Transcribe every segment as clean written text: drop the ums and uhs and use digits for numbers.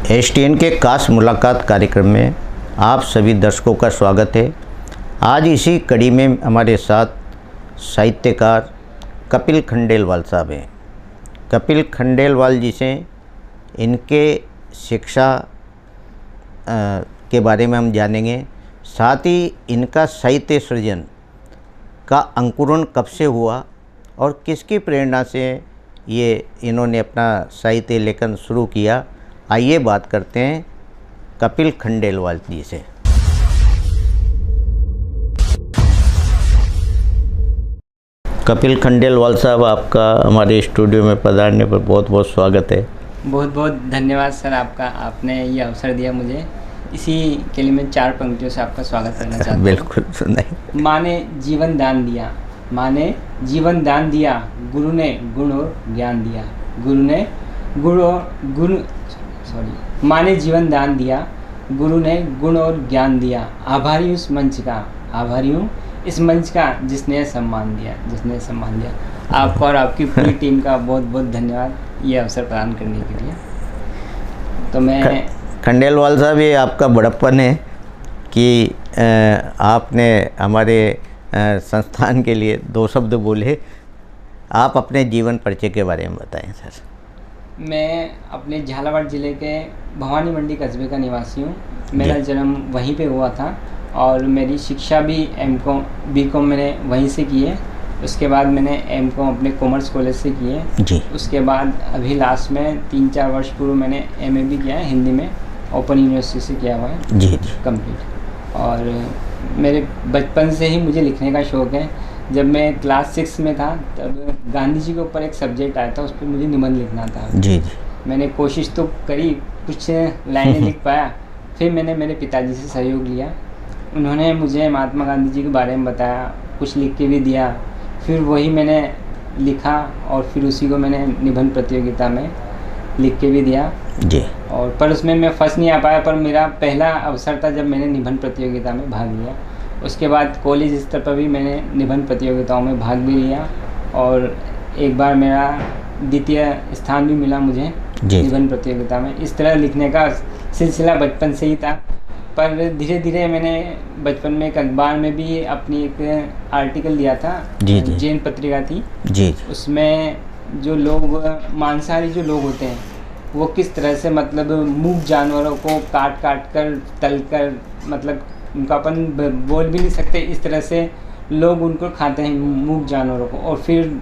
STN के खास मुलाकात कार्यक्रम में आप सभी दर्शकों का स्वागत है। आज इसी कड़ी में हमारे साथ साहित्यकार कपिल खंडेलवाल साहब हैं। कपिल खंडेलवाल जी से इनके शिक्षा के बारे में हम जानेंगे, साथ ही इनका साहित्य सृजन का अंकुरण कब से हुआ और किसकी प्रेरणा से ये इन्होंने अपना साहित्य लेखन शुरू किया। आइए बात करते हैं कपिल खंडेलवाल जी से। कपिल खंडेलवाल साहब, आपका हमारे स्टूडियो में पधारने पर बहुत बहुत स्वागत है। बहुत बहुत धन्यवाद सर आपका, आपने ये अवसर दिया मुझे। इसी के लिए मैं 4 पंक्तियों से आपका स्वागत करना चाहता हूँ। बिल्कुल सुनाइए। माँ ने जीवन दान दिया, माँ ने जीवन दान दिया, गुरु ने गुण और ज्ञान दिया, गुरु ने माँ ने जीवन दान दिया, गुरु ने गुण और ज्ञान दिया। आभारी हूँ इस मंच का, आभारी हूँ इस मंच का जिसने सम्मान दिया, जिसने सम्मान दिया। आपका और आपकी पूरी टीम का बहुत बहुत धन्यवाद ये अवसर प्रदान करने के लिए। तो मैं खंडेलवाल साहब, ये आपका बड़प्पन है कि आपने हमारे संस्थान के लिए 2 शब्द बोले। आप अपने जीवन परिचय के बारे में बताएं सर। मैं अपने झालावाड़ ज़िले के भवानी मंडी कस्बे का निवासी हूँ। मेरा जन्म वहीं पे हुआ था और मेरी शिक्षा भी बीकॉम मैंने वहीं से की है। उसके बाद मैंने एमकॉम अपने कॉमर्स कॉलेज से की है जी। उसके बाद अभी लास्ट में 3-4 वर्ष पूर्व मैंने एमए भी किया है हिंदी में, ओपन यूनिवर्सिटी से किया हुआ है जी कंप्लीट। और मेरे बचपन से ही मुझे लिखने का शौक़ है। जब मैं क्लास 6 में था तब गांधी जी के ऊपर एक सब्जेक्ट आया था, उस पर मुझे निबंध लिखना था जी। मैंने कोशिश तो करी, कुछ लाइनें लिख पाया। फिर मैंने मेरे पिताजी से सहयोग लिया, उन्होंने मुझे महात्मा गांधी जी के बारे में बताया, कुछ लिख के भी दिया। फिर वही मैंने लिखा और फिर उसी को मैंने निबंध प्रतियोगिता में लिख के भी दिया जी। और पर उसमें मैं फर्स्ट नहीं आ पाया, पर मेरा पहला अवसर था जब मैंने निबंध प्रतियोगिता में भाग लिया। उसके बाद कॉलेज स्तर पर भी मैंने निबंध प्रतियोगिताओं में भाग भी लिया और एक बार मेरा द्वितीय स्थान भी मिला मुझे निबंध प्रतियोगिता में। इस तरह लिखने का सिलसिला बचपन से ही था, पर धीरे धीरे मैंने बचपन में एक अखबार में भी अपनी एक आर्टिकल दिया था जी। जैन पत्रिका थी जी। उसमें जो लोग मांसाहारी जो लोग होते हैं वो किस तरह से मतलब मूक जानवरों को काट कर तल कर, मतलब उनका अपन बोल भी नहीं सकते, इस तरह से लोग उनको खाते हैं मूक जानवरों को। और फिर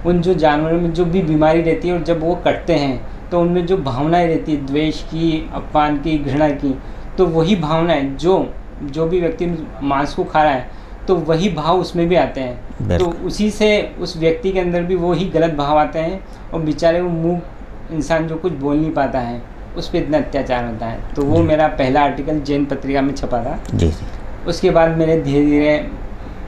उन जो जानवरों में जो भी बीमारी रहती है और जब वो कटते हैं तो उनमें जो भावनाएं रहती है, द्वेष की, अपमान की, घृणा की, तो वही भावनाएं जो भी व्यक्ति मांस को खा रहा है तो वही भाव उसमें भी आते हैं। तो उसी से उस व्यक्ति के अंदर भी वही गलत भाव आते हैं और बेचारे वो मूक इंसान जो कुछ बोल नहीं पाता है उस पर इतना अत्याचार होता है। तो वो मेरा पहला आर्टिकल जैन पत्रिका में छपा था जी। उसके बाद मैंने धीरे धीरे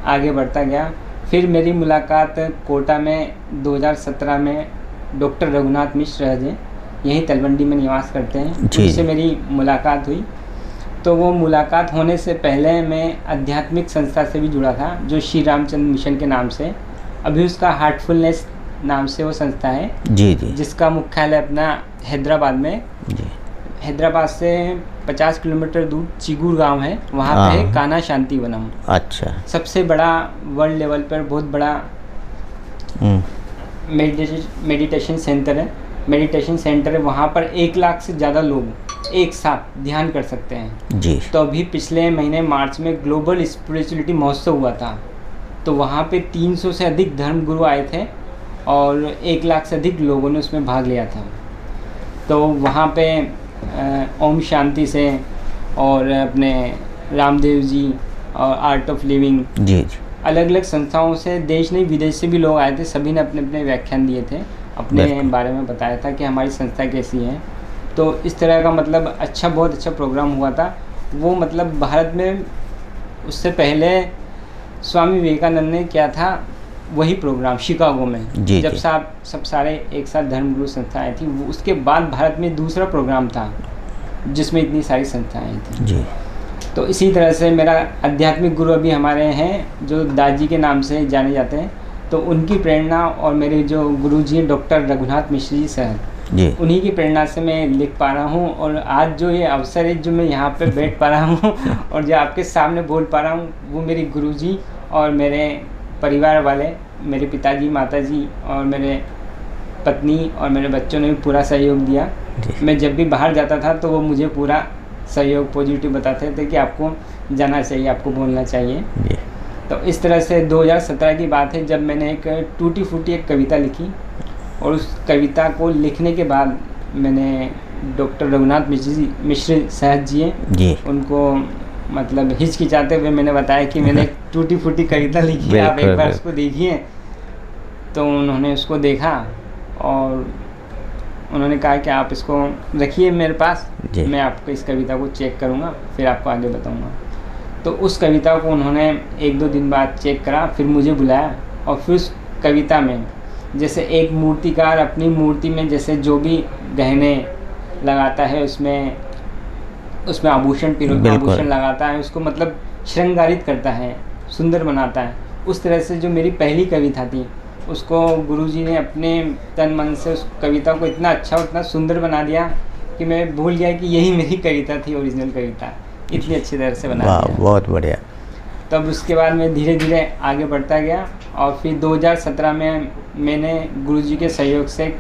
आगे बढ़ता गया। फिर मेरी मुलाकात कोटा में 2017 में डॉक्टर रघुनाथ मिश्र हैं, यहीं तलवंडी में निवास करते हैं, उनसे मेरी मुलाकात हुई। तो वो मुलाकात होने से पहले मैं आध्यात्मिक संस्था से भी जुड़ा था जो श्री रामचंद्र मिशन के नाम से, अभी उसका हार्टफुलनेस नाम से वो संस्था है जी जी, जिसका मुख्यालय अपना हैदराबाद में जी। हैदराबाद से 50 किलोमीटर दूर चिगूर गांव है, वहाँ पे कान्हा शांति वनम। अच्छा। सबसे बड़ा वर्ल्ड लेवल पर बहुत बड़ा मेडिटेशन सेंटर है। वहाँ पर 1 लाख से ज़्यादा लोग एक साथ ध्यान कर सकते हैं जी। तो अभी पिछले महीने मार्च में ग्लोबल स्पिरिचुअलिटी महोत्सव हुआ था, तो वहाँ पे 300 से अधिक धर्म गुरु आए थे और 1 लाख से अधिक लोगों ने उसमें भाग लिया था। तो वहाँ पे ओम शांति से और अपने रामदेव जी और आर्ट ऑफ लिविंग जी, अलग अलग संस्थाओं से, देश नहीं विदेश से भी लोग आए थे। सभी ने अपने अपने व्याख्यान दिए थे, अपने बारे में बताया था कि हमारी संस्था कैसी है। तो इस तरह का मतलब बहुत अच्छा प्रोग्राम हुआ था। वो मतलब भारत में उससे पहले स्वामी विवेकानंद ने किया था वही प्रोग्राम शिकागो में जी, जब सब सारे एक साथ धर्मगुरु संस्थाएं थी। उसके बाद भारत में दूसरा प्रोग्राम था जिसमें इतनी सारी संस्थाएं थी जी। तो इसी तरह से मेरा आध्यात्मिक गुरु अभी हमारे हैं जो दादी के नाम से जाने जाते हैं, तो उनकी प्रेरणा और मेरे जो गुरुजी डॉक्टर रघुनाथ मिश्र जी सर, जी उन्हीं की प्रेरणा से मैं लिख पा रहा हूँ। और आज जो ये अवसर है जो मैं यहाँ पे बैठ पा रहा हूँ और जो आपके सामने बोल पा रहा हूँ, वो मेरी गुरुजी और मेरे परिवार वाले, मेरे पिताजी, माताजी और मेरे पत्नी और मेरे बच्चों ने भी पूरा सहयोग दिया। मैं जब भी बाहर जाता था तो वो मुझे पूरा सहयोग पॉजिटिव बताते थे कि आपको जाना चाहिए, आपको बोलना चाहिए। जी तो इस तरह से 2017 की बात है जब मैंने एक टूटी फूटी एक कविता लिखी, और उस कविता को लिखने के बाद मैंने डॉक्टर रघुनाथ मिश्र साहब जी हैं, जी उनको मतलब हिचकिचाते हुए मैंने बताया कि मैंने एक टूटी फूटी कविता लिखी है, आप एक बार उसको देखिए। तो उन्होंने उसको देखा और उन्होंने कहा कि आप इसको रखिए मेरे पास, मैं आपको इस कविता को चेक करूँगा, फिर आपको आगे बताऊँगा। तो उस कविता को उन्होंने 1-2 दिन बाद चेक करा, फिर मुझे बुलाया, और फिर उस कविता में जैसे एक मूर्तिकार अपनी मूर्ति में जैसे जो भी गहने लगाता है, उसमें आभूषण लगाता है, उसको मतलब श्रृंगारित करता है, सुंदर बनाता है। उस तरह से जो मेरी पहली कविता थी उसको गुरुजी ने अपने तन मन से उस कविता को इतना अच्छा, उतना सुंदर बना दिया कि मैं भूल गया कि यही मेरी कविता थी, ओरिजिनल कविता। इतनी अच्छी तरह से बना दिया। बहुत बढ़िया। तब उसके बाद मैं धीरे धीरे आगे बढ़ता गया, और फिर 2017 में मैंने गुरुजी के सहयोग से एक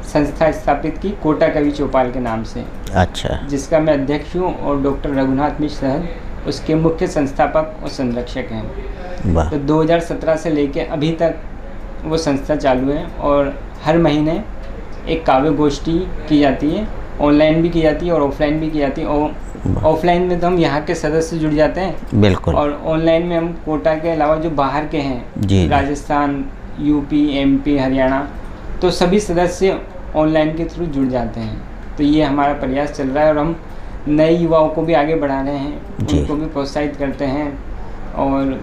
संस्था स्थापित की, कोटा कवि चौपाल के नाम से। अच्छा। जिसका मैं अध्यक्ष हूँ, और डॉक्टर रघुनाथ मिश्र साहब उसके मुख्य संस्थापक और संरक्षक हैं। तो 2017 से लेके अभी तक वो संस्था चालू है, और हर महीने एक काव्य गोष्ठी की जाती है, ऑनलाइन भी की जाती है और ऑफलाइन भी की जाती है। और ऑफलाइन में तो हम यहाँ के सदस्य जुड़ जाते हैं, बिल्कुल, और ऑनलाइन में हम कोटा के अलावा जो बाहर के हैं, राजस्थान, यूपी, एमपी, हरियाणा, तो सभी सदस्य ऑनलाइन के थ्रू जुड़ जाते हैं। तो ये हमारा प्रयास चल रहा है, और हम नए युवाओं को भी आगे बढ़ा रहे हैं, उनको भी प्रोत्साहित करते हैं। और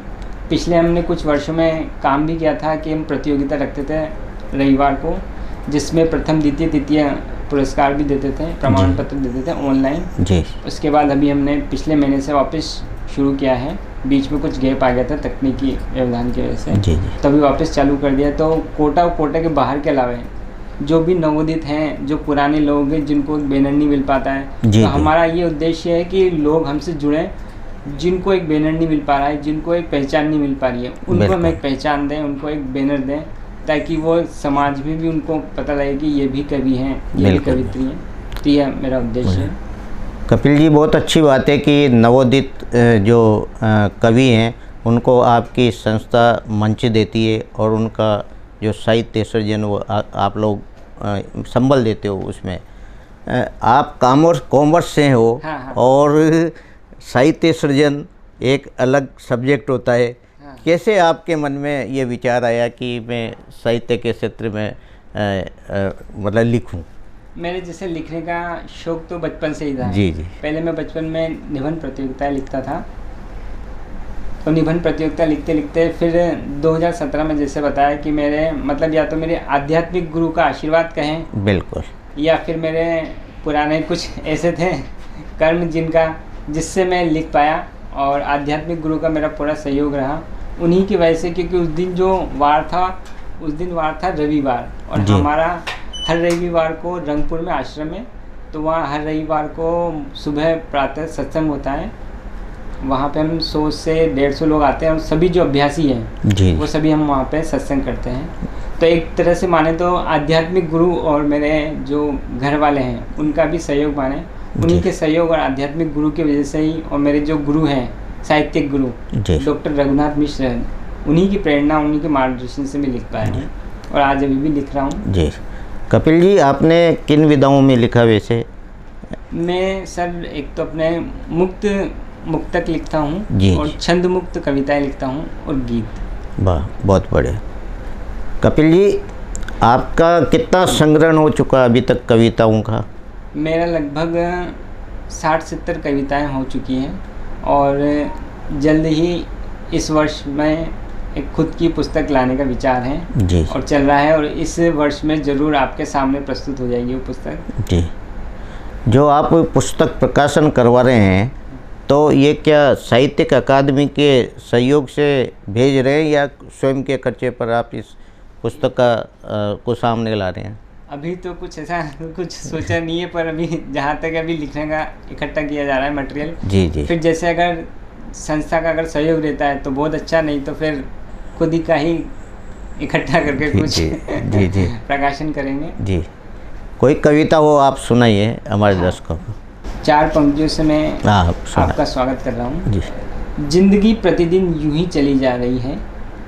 पिछले हमने कुछ वर्षों में काम भी किया था कि हम प्रतियोगिता रखते थे रविवार को, जिसमें प्रथम, द्वितीय, तृतीय पुरस्कार भी देते थे, प्रमाण पत्र देते थे ऑनलाइन। जी। उसके बाद अभी हमने पिछले महीने से वापस शुरू किया है, बीच में कुछ गैप आ गया था तकनीकी व्यवधान की वजह से, तभी वापस चालू कर दिया। तो कोटा और कोटा के बाहर के अलावा जो भी नवोदित हैं, जो पुराने लोग हैं जिनको बैनर नहीं मिल पाता है, तो हमारा ये उद्देश्य है कि लोग हमसे जुड़ें, जिनको एक बैनर नहीं मिल पा रहा है, जिनको एक पहचान नहीं मिल पा रही है, उनको हम एक पहचान दें, उनको एक बैनर दें, ताकि वो समाज में भी उनको पता लगे कि ये भी कवि हैं, ये भी कवित्री हैं। तो यह मेरा उद्देश्य है। कपिल जी, बहुत अच्छी बात है कि नवोदित जो कवि हैं उनको आपकी संस्था मंच देती है, और उनका जो साहित्य सृजन वो आप लोग संबल देते हो उसमें। आप कॉमर्स से हो। हाँ। और साहित्य सृजन एक अलग सब्जेक्ट होता है। हाँ। कैसे आपके मन में ये विचार आया कि मैं साहित्य के क्षेत्र में मतलब लिखूं? मेरे जैसे लिखने का शौक तो बचपन से ही था। जी। पहले मैं बचपन में निबंध प्रतियोगिता लिखता था, तो निबंध प्रतियोगिता लिखते लिखते फिर 2017 में जैसे बताया कि मेरे मतलब या तो मेरे आध्यात्मिक गुरु का आशीर्वाद कहें, बिल्कुल, या फिर मेरे पुराने कुछ ऐसे थे कर्म जिससे मैं लिख पाया, और आध्यात्मिक गुरु का मेरा पूरा सहयोग रहा उन्हीं की वजह से। क्योंकि उस दिन वार था रविवार, और हमारा हर रविवार को रंगपुर में आश्रम है, तो वहाँ हर रविवार को सुबह प्रातः सत्संग होता है। वहाँ पे हम 100 से 150 लोग आते हैं, और सभी जो अभ्यासी हैं वो सभी हम वहाँ पे सत्संग करते हैं। तो एक तरह से माने तो आध्यात्मिक गुरु और मेरे जो घर वाले हैं उनका भी सहयोग माने, उन्हीं के सहयोग और आध्यात्मिक गुरु की वजह से ही, और मेरे जो गुरु हैं साहित्यिक गुरु डॉक्टर रघुनाथ मिश्र, उन्हीं की प्रेरणा, उन्हीं के मार्गदर्शन से मैं लिख पाया हूँ, और आज अभी भी लिख रहा हूँ। जी। कपिल जी, आपने किन विधाओं में लिखा वैसे? मैं सर एक तो अपने मुक्तक लिखता हूँ, और छंद मुक्त कविताएं लिखता हूँ, और गीत। वाह, बहुत बढ़िया। कपिल जी, आपका कितना संग्रहण हो चुका अभी तक कविताओं का? मेरा लगभग 60-70 कविताएं हो चुकी हैं, और जल्द ही इस वर्ष में एक खुद की पुस्तक लाने का विचार है जी, और चल रहा है, और इस वर्ष में ज़रूर आपके सामने प्रस्तुत हो जाएगी वो पुस्तक जी। जो आप पुस्तक प्रकाशन करवा रहे हैं, तो ये क्या साहित्यिक अकादमी के सहयोग से भेज रहे हैं, या स्वयं के खर्चे पर आप इस पुस्तक को सामने ला रहे हैं? अभी तो कुछ ऐसा कुछ सोचा नहीं है, पर अभी जहाँ तक अभी लिखने का इकट्ठा किया जा रहा है मटेरियल। जी जी फिर जैसे अगर संस्था का अगर सहयोग रहता है तो बहुत अच्छा, नहीं तो फिर खुद ही का ही इकट्ठा करके जी कुछ जी जी जी प्रकाशन करेंगे। जी। कोई कविता हो आप सुनाइए हमारे दर्शकों को। 4 पंक्तियों से मैं हाँ सुना। आपका स्वागत कर रहा हूँ। जी। जिंदगी प्रतिदिन यूं ही चली जा रही है,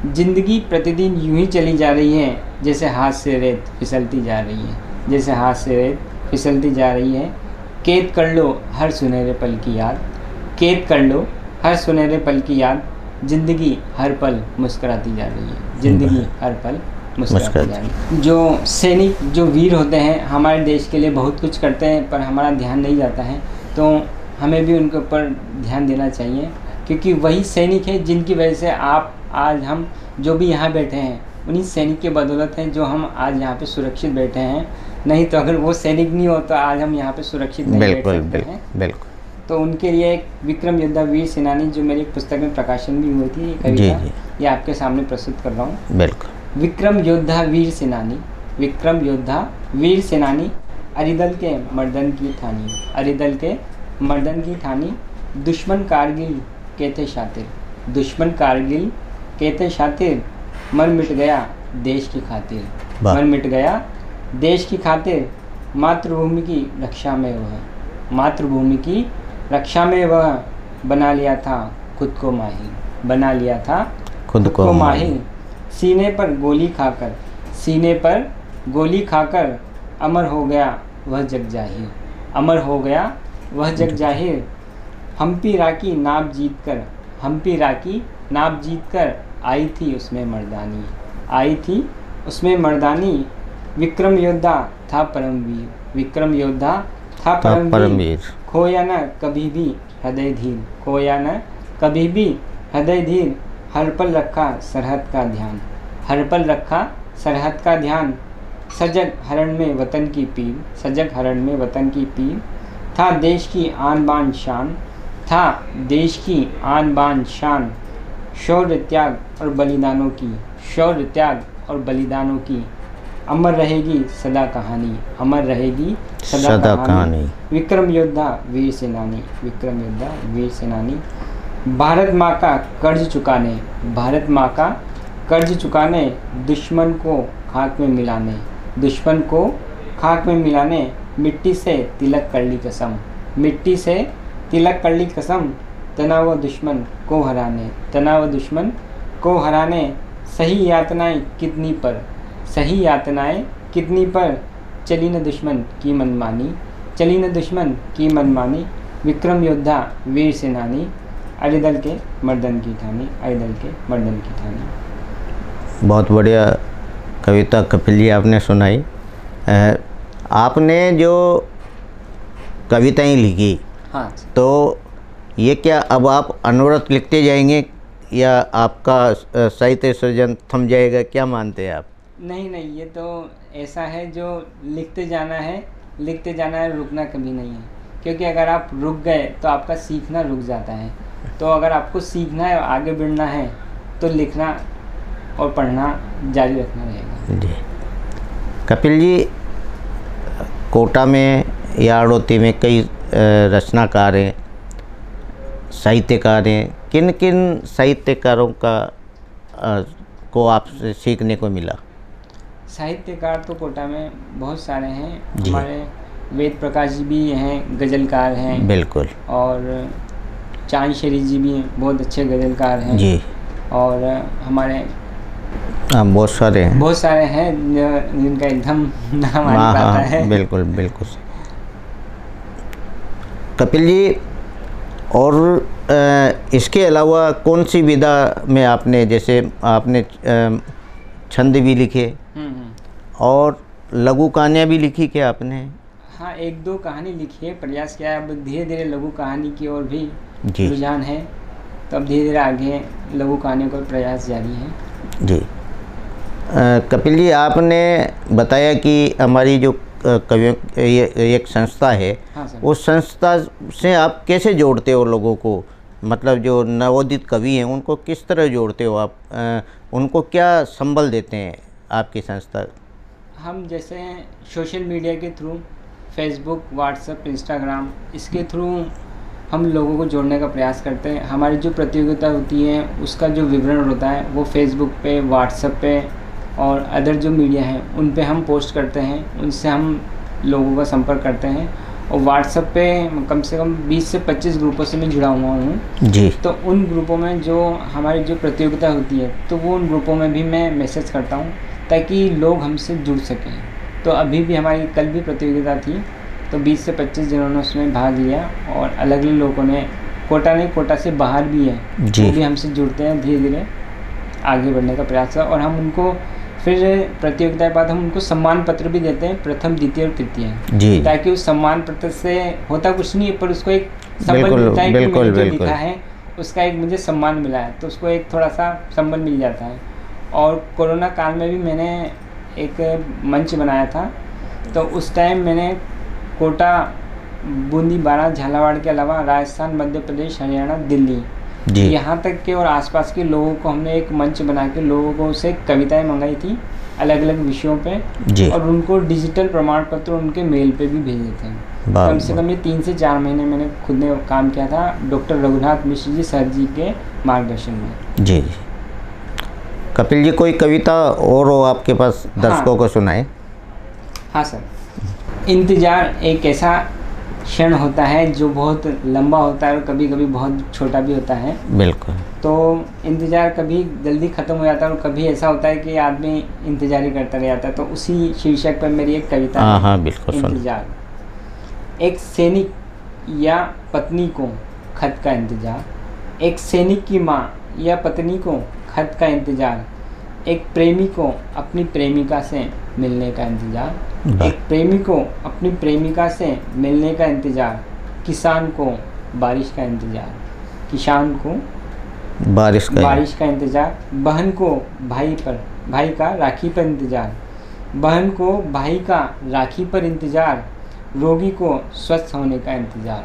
जिंदगी प्रतिदिन यूं ही चली जा रही है, जैसे हाथ से रेत फिसलती जा रही है, जैसे हाथ से रेत फिसलती जा रही है। कैद कर लो हर सुनहरे पल की याद, कैद कर लो हर सुनहरे पल की याद, जिंदगी हर पल मुस्कुराती जा रही है, जिंदगी हर पल मुस्कुराती जा रही है। जो सैनिक, जो वीर होते हैं, हमारे देश के लिए बहुत कुछ करते हैं, पर हमारा ध्यान नहीं जाता है, तो हमें भी उनके ऊपर ध्यान देना चाहिए, क्योंकि वही सैनिक है जिनकी वजह से आप आज हम जो भी यहाँ बैठे हैं, उन्हीं सैनिक के बदौलत हैं जो हम आज यहाँ पे सुरक्षित बैठे हैं। नहीं तो अगर वो सैनिक नहीं हो तो आज हम यहाँ पे सुरक्षित नहीं बैठ सकते हैं। बिल्कुल। तो उनके लिए एक विक्रम योद्धा वीर सेनानी, जो मेरी एक पुस्तक में प्रकाशन भी हुई थी, कविता, ये आपके सामने प्रस्तुत कर रहा हूँ। बिल्कुल। विक्रम योद्धा वीर सेनानी, विक्रम योद्धा वीर सेनानी, अरिदल के मर्दन की ठानी, अरिदल के मर्दन की ठानी, दुश्मन कारगिल के थे शातिर, दुश्मन कारगिल के थे शातिर, मर मिट गया देश की खातिर, मर मिट गया देश की खातिर, मातृभूमि की रक्षा में वह, मातृभूमि की रक्षा में वह बना लिया था खुद को माहिर, बना लिया था खुद को माहिर। सीने पर गोली खाकर, सीने पर गोली खाकर, अमर हो गया वह जग जाहिर, अमर हो गया वह जग जाहिर। हम्पी राकी नाप जीत कर, हम्पी राकी नाप जीत कर, आई थी उसमें मर्दानी, आई थी उसमें मर्दानी। विक्रम योद्धा था परमवीर, विक्रम योद्धा था परमवीर, खोया न कभी भी हृदय धीर, खोया न कभी भी हृदय धीर। हर पल रखा सरहद का ध्यान, हर पल रखा सरहद का ध्यान। सजग हरण में वतन की पीर, सजग हरण में वतन की पीर। था देश की आन बान शान, था देश की आन बान शान। शौर्य त्याग और बलिदानों की, शौर्य त्याग और बलिदानों की, अमर रहेगी सदा कहानी, अमर रहेगी सदा कहानी। विक्रम योद्धा वीर सेनानी, विक्रम योद्धा वीर सेनानी। भारत माँ का कर्ज चुकाने, भारत माँ का कर्ज चुकाने, दुश्मन को खाक में मिलाने, दुश्मन को खाक में मिलाने। मिट्टी से तिलक कर ली कसम, मिट्टी से तिलक कर ली कसम। तनाव दुश्मन को हराने, तनाव दुश्मन को हराने। सही यातनाएं कितनी पर, सही यातनाएं कितनी पर, चली न दुश्मन की मनमानी, चली न दुश्मन की मनमानी। विक्रम योद्धा वीर सेनानी, अरिदल के मर्दन की ठानी, अरिदल के मर्दन की ठानी। बहुत बढ़िया कविता कपिल जी आपने सुनाई। आपने जो कविताएं लिखी, हाँ, तो ये क्या अब आप अनवरत लिखते जाएंगे या आपका साहित्य सृजन थम जाएगा, क्या मानते हैं आप? नहीं नहीं, ये तो ऐसा है जो लिखते जाना है, लिखते जाना है, रुकना कभी नहीं है। क्योंकि अगर आप रुक गए तो आपका सीखना रुक जाता है। तो अगर आपको सीखना है, आगे बढ़ना है, तो लिखना और पढ़ना जारी रखना रहेगा। जी। कपिल जी, कोटा में या अड़ोती में कई रचनाकार हैं, साहित्यकार हैं। किन किन साहित्यकारों का को आपसे सीखने को मिला? साहित्यकार तो कोटा में बहुत सारे हैं। हमारे वेद प्रकाश जी भी हैं, गज़लकार हैं। बिल्कुल। और चांद शरीफ जी भी बहुत अच्छे गज़लकार हैं जी। और हमारे बहुत सारे हैं, बहुत सारे हैं जिनका एकदम नाम आ नहीं पाता है। बिल्कुल बिल्कुल। कपिल जी, और इसके अलावा कौन सी विधा में आपने, जैसे आपने छंद भी लिखे और लघु कहानियाँ भी लिखी क्या आपने? हाँ, 1-2 कहानी लिखी है, प्रयास किया है। अब धीरे धीरे लघु कहानी की ओर भी रुझान है, तो अब धीरे धीरे आगे लघु कहानियों का प्रयास जारी है। जी। कपिल जी, आपने बताया कि हमारी जो कवियों ये एक संस्था है, हाँ सर। उस संस्था से आप कैसे जोड़ते हो लोगों को? मतलब जो नवोदित कवि हैं उनको किस तरह जोड़ते हो आप? उनको क्या संबल देते हैं आपकी संस्था? हम जैसे सोशल मीडिया के थ्रू, फेसबुक, व्हाट्सएप, इंस्टाग्राम, इसके थ्रू हम लोगों को जोड़ने का प्रयास करते हैं। हमारी जो प्रतियोगिता होती है उसका जो विवरण होता है वो फेसबुक पे, व्हाट्सएप पे और अदर जो मीडिया हैं उन पे हम पोस्ट करते हैं, उनसे हम लोगों का संपर्क करते हैं। और व्हाट्सएप पे कम से कम 20 से 25 ग्रुपों से मैं जुड़ा हुआ हूँ जी। तो उन ग्रुपों में जो हमारी जो प्रतियोगिता होती है तो वो उन ग्रुपों में भी मैं मैसेज करता हूँ ताकि लोग हमसे जुड़ सकें। तो अभी भी हमारी कल भी प्रतियोगिता थी तो 20 से 25 जनों ने उसमें भाग लिया और अलग अलग लोगों ने, कोटा से बाहर भी है, वो भी हमसे जुड़ते हैं, धीरे धीरे आगे बढ़ने का प्रयास है। और हम उनको फिर प्रतियोगिता के बाद हम उनको सम्मान पत्र भी देते हैं, प्रथम, द्वितीय और तृतीय, ताकि उस सम्मान पत्र से होता कुछ नहीं है पर उसको एक संबल मिलता है कि मैंने जो लिखा है उसका एक मुझे सम्मान मिला है, तो उसको एक थोड़ा सा संबल मिल जाता है। और कोरोना काल में भी मैंने एक मंच बनाया था, तो उस टाइम मैंने कोटा, बूंदी, बारां, झालावाड़ के अलावा राजस्थान, मध्य प्रदेश, हरियाणा, दिल्ली, यहाँ तक के और आसपास के लोगों को हमने एक मंच बना के लोगों को से कविताएं मंगाई थी अलग अलग विषयों पे और उनको डिजिटल प्रमाण पत्र उनके मेल पे भी भेजे थे। कम से कम ये 3 से 4 महीने मैंने खुद ने काम किया था डॉक्टर रघुनाथ मिश्र जी सर जी के मार्गदर्शन में। जी। कपिल जी, कोई कविता और हो आपके पास दर्शकों को सुनाए? हाँ सर। इंतज़ार एक ऐसा क्षण होता है जो बहुत लंबा होता है और कभी कभी बहुत छोटा भी होता है। बिल्कुल। तो इंतज़ार कभी जल्दी ख़त्म हो जाता है और कभी ऐसा होता है कि आदमी इंतज़ार ही करता रह जाता है। तो उसी शीर्षक पर मेरी एक कविता है। हाँ बिल्कुल। इंतज़ार। एक सैनिक या पत्नी को खत का इंतज़ार, एक सैनिक की माँ या पत्नी को खत का इंतज़ार, एक प्रेमी को अपनी प्रेमिका से मिलने का इंतज़ार, एक प्रेमी को अपनी प्रेमिका से मिलने का इंतज़ार, किसान को बारिश का इंतज़ार, किसान को बारिश का इंतज़ार, बहन को भाई का राखी पर इंतज़ार, बहन को भाई का राखी पर इंतज़ार, रोगी को स्वस्थ होने का इंतज़ार,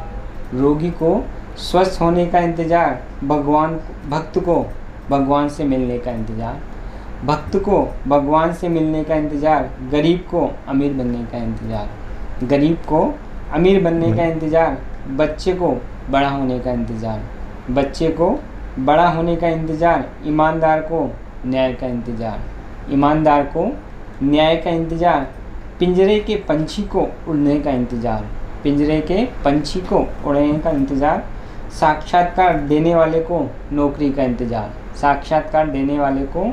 रोगी को स्वस्थ होने का इंतज़ार, भक्त को भगवान से मिलने का इंतज़ार, भक्त को भगवान से मिलने का इंतज़ार, गरीब को अमीर बनने का इंतज़ार, गरीब को अमीर बनने का इंतज़ार, बच्चे को बड़ा होने का इंतज़ार, बच्चे को बड़ा होने का इंतज़ार, ईमानदार को न्याय का इंतज़ार, ईमानदार को न्याय का इंतज़ार, पिंजरे के पंछी को उड़ने का इंतज़ार, पिंजरे के पंछी को उड़ने का इंतज़ार, साक्षात्कार देने वाले को नौकरी का इंतज़ार, साक्षात्कार देने वाले को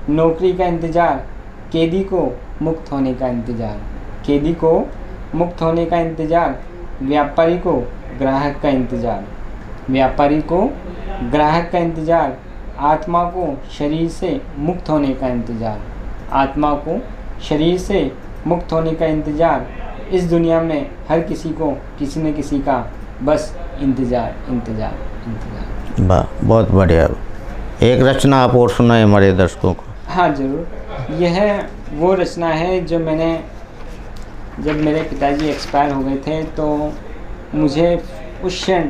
नौकरी का इंतज़ार, कैदी को मुक्त होने का इंतज़ार, कैदी को मुक्त होने का इंतज़ार, व्यापारी को ग्राहक का इंतज़ार, व्यापारी को ग्राहक का इंतज़ार, आत्मा को शरीर से मुक्त होने का इंतज़ार, आत्मा को शरीर से मुक्त होने का इंतज़ार। इस दुनिया में हर किसी को किसी न किसी का बस इंतज़ार इंतज़ार इंतज़ार। वाह, बहुत बढ़िया। एक रचना आप और सुनाए हमारे दर्शकों को। हाँ ज़रूर। यह वो रचना है जो मैंने, जब मेरे पिताजी एक्सपायर हो गए थे तो मुझे उस क्षण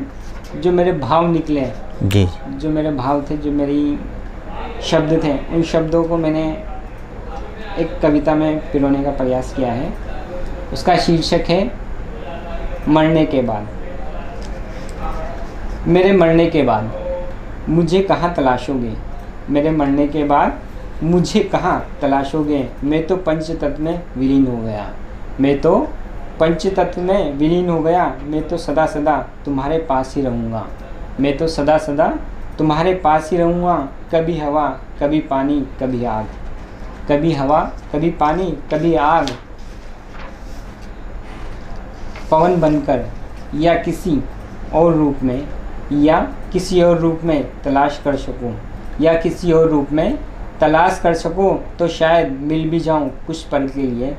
जो मेरे भाव निकले जी, जो मेरे भाव थे, जो मेरी शब्द थे, उन शब्दों को मैंने एक कविता में पिरोने का प्रयास किया है। उसका शीर्षक है मरने के बाद। मेरे मरने के बाद मुझे कहाँ तलाशोगे, मेरे मरने के बाद मुझे कहाँ तलाशोगे, मैं तो पंच तत्व में विलीन हो गया, मैं तो पंच तत्व में विलीन हो गया, मैं तो सदा सदा तुम्हारे पास ही रहूँगा, मैं तो सदा सदा तुम्हारे पास ही रहूँगा। कभी हवा कभी पानी कभी आग, कभी हवा कभी पानी कभी आग, पवन बनकर या किसी और रूप में, या किसी और रूप में तलाश कर सकूं, या किसी और रूप में तलाश कर सकूं, तो शायद मिल भी जाऊं कुछ पल के लिए,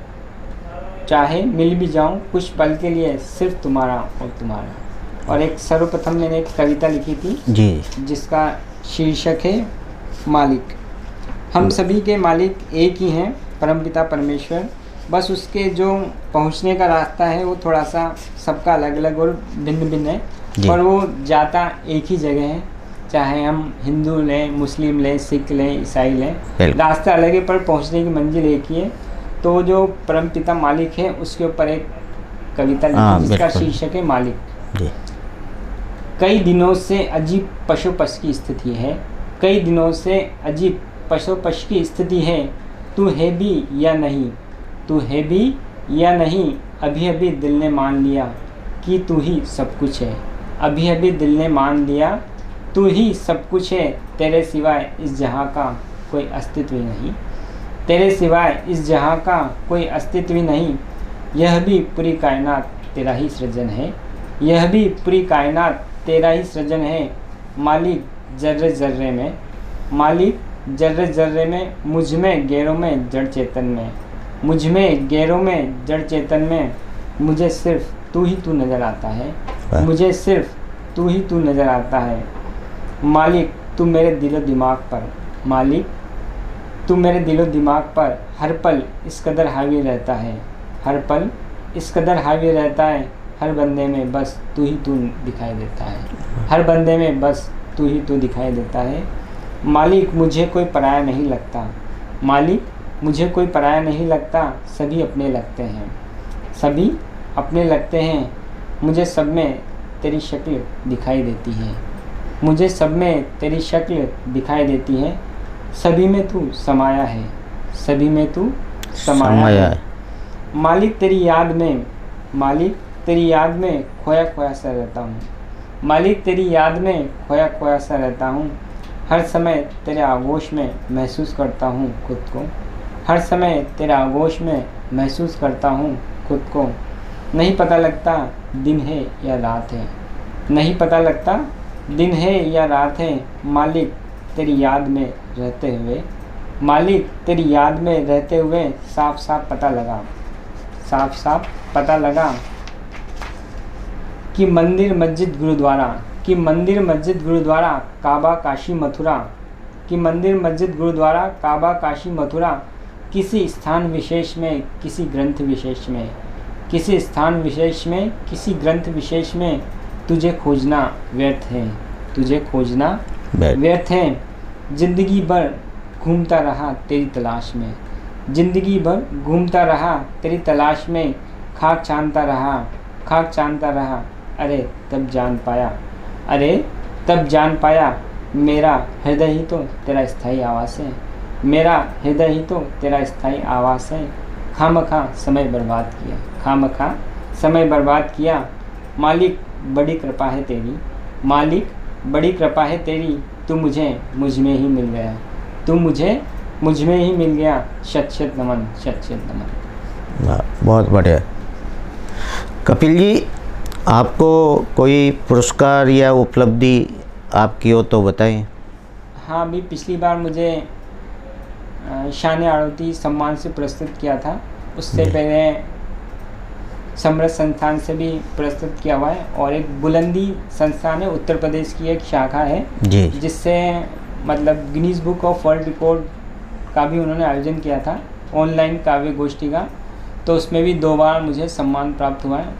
चाहे मिल भी जाऊं कुछ पल के लिए, सिर्फ तुम्हारा और तुम्हारा। और एक सर्वप्रथम मैंने एक कविता लिखी थी जी, जिसका शीर्षक है मालिक। हम सभी के मालिक एक ही हैं, परमपिता परमेश्वर, बस उसके जो पहुंचने का रास्ता है वो थोड़ा सा सबका अलग अलग और भिन्न भिन्न है, पर वो जाता एक ही जगह है। चाहे हम हिंदू लें, मुस्लिम लें, सिख लें, ईसाई लें, रास्ता अलग है पर पहुंचने की मंजिल एक ही है। तो जो परमपिता मालिक है उसके ऊपर एक कविता लिखी जिसका शीर्षक है मालिक। जी। कई दिनों से अजीब पशुपश की स्थिति है, कई दिनों से अजीब पशुपश की स्थिति है, तू है भी या नहीं, तू है भी या नहीं, अभी अभी दिल ने मान लिया कि तू ही सब कुछ है, अभी अभी दिल ने मान लिया तू ही सब कुछ है, तेरे सिवाय इस जहाँ का कोई अस्तित्व ही नहीं, तेरे सिवाय इस जहाँ का कोई अस्तित्व ही नहीं, यह भी पूरी कायनात तेरा ही सृजन है, यह भी पूरी कायनात तेरा ही सृजन है, मालिक जर्रे जर्रे में, मालिक जर्रे जर्रे में, मुझ में गैरों में जड़ चेतन में, मुझ में गैरों में जड़ चेतन में, मुझे सिर्फ तू ही तू नज़र आता है, मुझे सिर्फ तू ही तू नज़र आता है, मालिक तू मेरे दिलो दिमाग पर, मालिक तू मेरे दिलो दिमाग पर हर पल इस कदर हावी रहता है, हर पल इस कदर हावी रहता है, हर बंदे में बस तू ही तू दिखाई देता है, हर बंदे में बस तू ही तू दिखाई देता है, मालिक मुझे कोई पराया नहीं लगता, मालिक मुझे कोई पराया नहीं लगता, सभी अपने लगते हैं, सभी अपने लगते हैं, मुझे सब में तेरी शक्ल दिखाई देती है, मुझे सब में तेरी शक्ल दिखाई देती है, सभी में तू समाया है, सभी में तू समाया है, मालिक तेरी याद में, मालिक तेरी याद में खोया खोया सा रहता हूँ, मालिक तेरी याद में खोया खोया सा रहता हूँ, हर समय तेरे आगोश में महसूस करता हूँ खुद को, हर समय तेरे आगोश में महसूस करता हूँ खुद को, नहीं पता लगता दिन है या रात है, नहीं पता लगता दिन है या रात है, मालिक तेरी याद में रहते हुए, मालिक तेरी याद में रहते हुए साफ साफ पता लगा, साफ साफ पता लगा कि मंदिर मस्जिद गुरुद्वारा, कि मंदिर मस्जिद गुरुद्वारा काबा काशी मथुरा, कि मंदिर मस्जिद गुरुद्वारा काबा काशी मथुरा, किसी स्थान विशेष में, किसी ग्रंथ विशेष में, किसी स्थान विशेष में, किसी ग्रंथ विशेष में, तुझे खोजना व्यर्थ है, तुझे खोजना व्यर्थ है, जिंदगी भर घूमता रहा तेरी तलाश में, जिंदगी भर घूमता रहा तेरी तलाश में, खाक छानता रहा, खाक छानता रहा, अरे तब जान पाया, अरे तब जान पाया, मेरा हृदय ही तो तेरा स्थायी आवास है, मेरा हृदय ही तो तेरा स्थायी आवास है, खामखा समय बर्बाद किया, खामखा समय बर्बाद किया, मालिक बड़ी कृपा है तेरी, मालिक बड़ी कृपा है तेरी, तू मुझे मुझ में ही मिल गया, तू मुझे मुझ में ही मिल गया, शत शत नमन, शत शत नमन। बहुत बढ़िया। कपिल जी, आपको कोई पुरस्कार या उपलब्धि आपकी हो तो बताएं। हाँ, अभी पिछली बार मुझे शान आड़ती सम्मान से पुरस्कृत किया था, उससे पहले समृद्ध संस्थान से भी पुरस्कृत किया हुआ है, और एक बुलंदी संस्थान है, उत्तर प्रदेश की एक शाखा है जी, जिससे मतलब Guinness book of world record का भी उन्होंने आयोजन किया था, ऑनलाइन काव्य गोष्ठी का, तो उसमें भी 2 बार मुझे सम्मान प्राप्त हुआ है,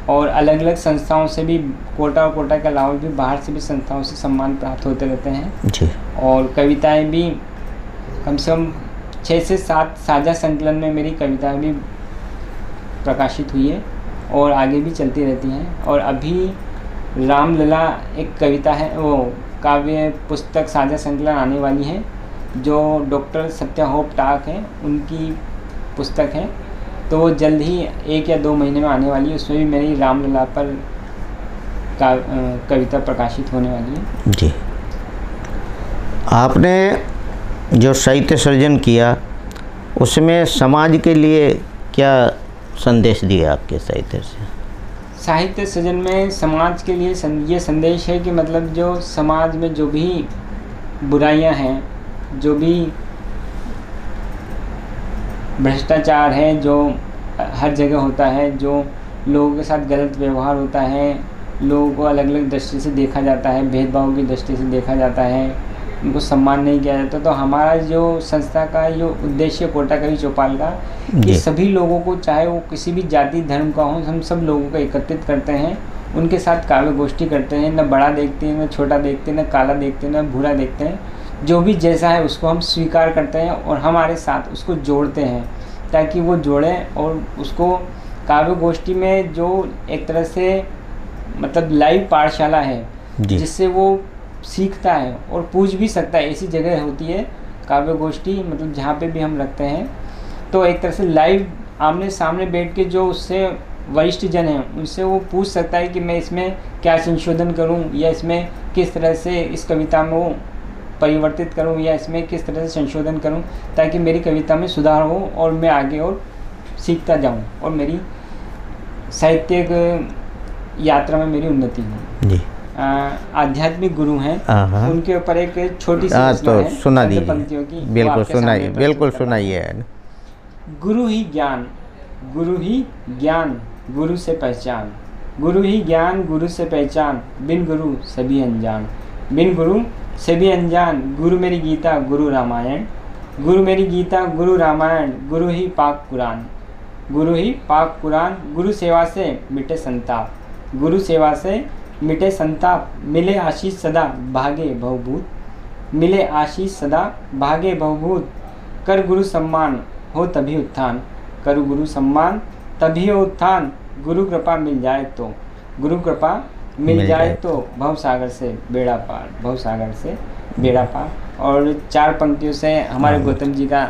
और अलग अलग संस्थाओं से भी, कोटा और कोटा के अलावा भी बाहर से भी संस्थाओं से सम्मान प्राप्त होते रहते हैं जी। और कविताएं भी कम से कम 6 से 7 साझा संकलन में मेरी कविताएं भी प्रकाशित हुई है और आगे भी चलती रहती हैं। और अभी रामलला एक कविता है, वो काव्य पुस्तक साझा संकलन आने वाली है, जो डॉक्टर सत्या होप टाक हैं उनकी पुस्तक है, तो वो जल्द ही 1 या 2 महीने में आने वाली है। उसमें भी मेरी रामलला पर कविता प्रकाशित होने वाली है। जी, आपने जो साहित्य सृजन किया उसमें समाज के लिए क्या संदेश दिया आपके साहित्य से? साहित्य सृजन में समाज के लिए ये संदेश है कि मतलब जो समाज में जो भी बुराइयां हैं, जो भी भ्रष्टाचार है जो हर जगह होता है, जो लोगों के साथ गलत व्यवहार होता है, लोगों को अलग अलग दृष्टि से देखा जाता है, भेदभाव की दृष्टि से देखा जाता है, उनको सम्मान नहीं किया जाता, तो हमारा जो संस्था का जो उद्देश्य कोटा कवि चौपाल का, कि सभी लोगों को, चाहे वो किसी भी जाति धर्म का हो, हम सब लोगों को एकत्रित करते हैं, उनके साथ काव्य गोष्ठी करते हैं, न बड़ा देखते हैं, न छोटा देखते हैं, न काला देखते हैं, न भूरा देखते हैं, जो भी जैसा है उसको हम स्वीकार करते हैं और हमारे साथ उसको जोड़ते हैं, ताकि वो जोड़े और उसको काव्य गोष्ठी में जो एक तरह से मतलब लाइव पाठशाला है जी। जिससे वो सीखता है और पूछ भी सकता है। ऐसी जगह होती है काव्य गोष्ठी, मतलब जहाँ पे भी हम रखते हैं तो एक तरह से लाइव आमने सामने बैठ के जो उससे वरिष्ठ जन हैं उनसे वो पूछ सकता है कि मैं इसमें क्या संशोधन करूं, या इसमें किस तरह से इस कविता में वो परिवर्तित करूं, या इसमें किस तरह से संशोधन करूं, ताकि मेरी कविता में सुधार हो और मैं आगे और सीखता जाऊं और मेरी साहित्यिक यात्रा में मेरी उन्नति हो। जी। आध्यात्मिक गुरु हैं, उनके ऊपर एक छोटी सी रचना तो है सुना चंद दीजिए। पंक्तियों की, वो बिल्कुल आपके सामने सुनाइए, प्रस्तुत बिल्कुल कर रहा हूं। सुनाइए। गुरु ही ज्ञान, गुरु ही ज्ञान, गुरु से पहचान, गुरु ही ज्ञान, गुरु से पहचान, बिन गुरु सभी अनजान, बिन गुरु सभी अनजान, गुरु मेरी गीता, गुरु रामायण, गुरु मेरी गीता, गुरु रामायण, गुरु ही पाक कुरान, गुरु ही पाक कुरान, गुरु सेवा से मिटे संताप, गुरु सेवा से मिटे संताप, मिले आशीष सदा भागे भवभूत, मिले आशीष सदा भागे भवभूत, कर गुरु सम्मान हो तभी उत्थान, कर गुरु सम्मान तभी हो उत्थान, गुरु कृपा मिल जाए तो, गुरु कृपा मिल जाए तो भव सागर से बेड़ा पार, भव सागर से बेड़ा पार। और 4 पंक्तियों से हमारे गौतम जी का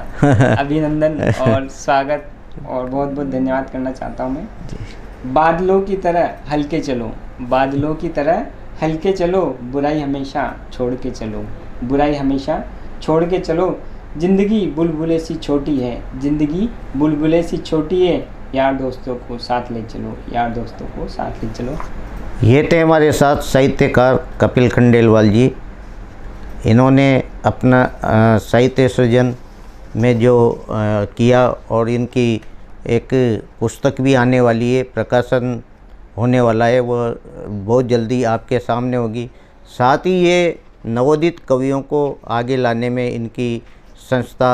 अभिनंदन और स्वागत और बहुत बहुत धन्यवाद करना चाहता हूँ मैं। बादलों की तरह हल्के चलो, बादलों की तरह हल्के चलो, बुराई हमेशा छोड़ के चलो, बुराई हमेशा छोड़ के चलो, जिंदगी बुलबुले सी छोटी है, जिंदगी बुलबुले सी छोटी है, यार दोस्तों को साथ ले चलो, यार दोस्तों को साथ ले चलो। ये थे हमारे साथ साहित्यकार कपिल खंडेलवाल जी। इन्होंने अपना साहित्य सृजन में जो किया, और इनकी एक पुस्तक भी आने वाली है, प्रकाशन होने वाला है, वो बहुत जल्दी आपके सामने होगी। साथ ही ये नवोदित कवियों को आगे लाने में इनकी संस्था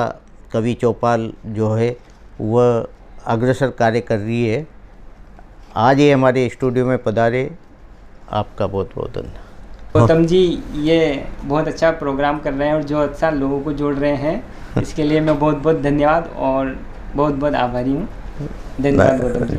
कवि चौपाल जो है वह अग्रसर कार्य कर रही है। आज ये हमारे स्टूडियो में पधारे, आपका बहुत बहुत धन्यवाद। गौतम जी ये बहुत अच्छा प्रोग्राम कर रहे हैं और जो अच्छा लोगों को जोड़ रहे हैं, इसके लिए मैं बहुत बहुत धन्यवाद और बहुत बहुत आभारी हूँ। धन्यवाद गौतम जी।